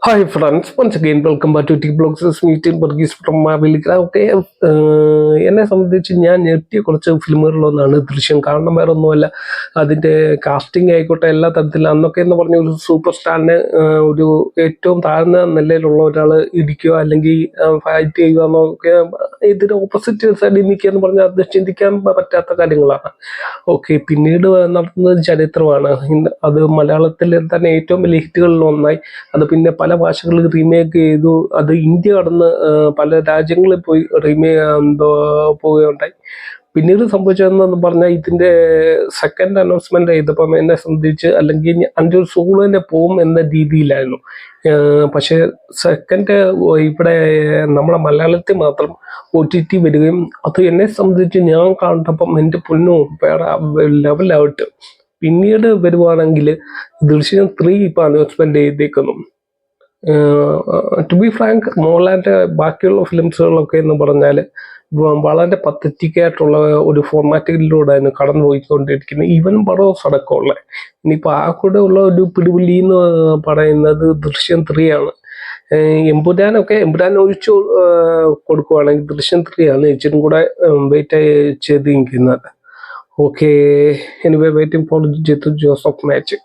Hi friends, once again welcome back to T Blogs meeting Burgis from Mavilikra. Okay, എന്നെ സംബന്ധിച്ച് ഞാൻ ഞെട്ടിയ കുറച്ച് ഫിലിമുകളിലൊന്നാണ് ദൃശ്യം. കാരണം വേറെ ഒന്നുമല്ല, അതിൻ്റെ കാസ്റ്റിംഗ് ആയിക്കോട്ടെ എല്ലാ തരത്തിലും. അന്നൊക്കെ എന്ന് പറഞ്ഞ ഒരു സൂപ്പർ സ്റ്റാറിനെ ഒരു ഏറ്റവും താഴ്ന്ന നിലയിലുള്ള ഒരാൾ ഇടിക്കുക അല്ലെങ്കിൽ ഫൈറ്റ് ചെയ്യുക എന്നൊക്കെ ഇതിന് ഓപ്പോസിറ്റ് സൈഡിൽ നിൽക്കുക എന്ന് പറഞ്ഞാൽ അത് ചിന്തിക്കാൻ പറ്റാത്ത കാര്യങ്ങളാണ്. ഓക്കെ, പിന്നീട് നടത്തുന്നത് ചരിത്രമാണ്. അത് മലയാളത്തിൽ തന്നെ ഏറ്റവും വലിയ ഹിറ്റുകളിൽ ഒന്നായി. അത് പിന്നെ പല ഭാഷകളിൽ റീമേക്ക് ചെയ്തു. അത് ഇന്ത്യ കടന്ന് പല രാജ്യങ്ങളിൽ പോയി പോവുകയുണ്ടായി. പിന്നീട് സംഭവിച്ചതെന്ന് പറഞ്ഞാൽ ഇതിൻ്റെ സെക്കൻഡ് അനൗൺസ്മെന്റ് ചെയ്തപ്പം എന്നെ സംബന്ധിച്ച് അല്ലെങ്കിൽ എൻ്റെ ഒരു സോള് തന്നെ പോവും എന്ന രീതിയിലായിരുന്നു. പക്ഷേ സെക്കൻഡ് ഇവിടെ നമ്മുടെ മലയാളത്തിൽ മാത്രം OTT വരികയും അത് എന്നെ സംബന്ധിച്ച് ഞാൻ കണ്ടപ്പം എൻ്റെ പൊന്നോ വേറെ ലെവലായിട്ട്. പിന്നീട് വരുവാണെങ്കിൽ ദൃശ്യം 3 ഇപ്പം അനൗൺസ്മെന്റ് ചെയ്തേക്കുന്നു. ടു ബി ഫ്രാങ്ക്, മോഹൻലാലിൻ്റെ ബാക്കിയുള്ള ഫിലിംസുകളൊക്കെ എന്ന് പറഞ്ഞാൽ വളരെ പത്തറ്റിക്കായിട്ടുള്ള ഒരു ഫോർമാറ്റിലൂടെയാണ് കടന്നു പോയിക്കൊണ്ടിരിക്കുന്നത്. ഈവൻ ബറോസ് അടക്കമുള്ള. ഇനിയിപ്പോൾ ആ കൂടെ ഉള്ള ഒരു പിടിപിടി എന്ന് പറയുന്നത് ദൃശ്യം 3 ആണ്. എമ്പുരാൻ ഒഴിച്ചു കൊടുക്കുവാണെങ്കിൽ ദൃശ്യം 3 ആണ് ഇച്ചിരി കൂടെ വെയിറ്റ് ചെയ്ത് നിൽക്കുന്നത്. Okay, anyway, waiting for Jitu Joseph Magic.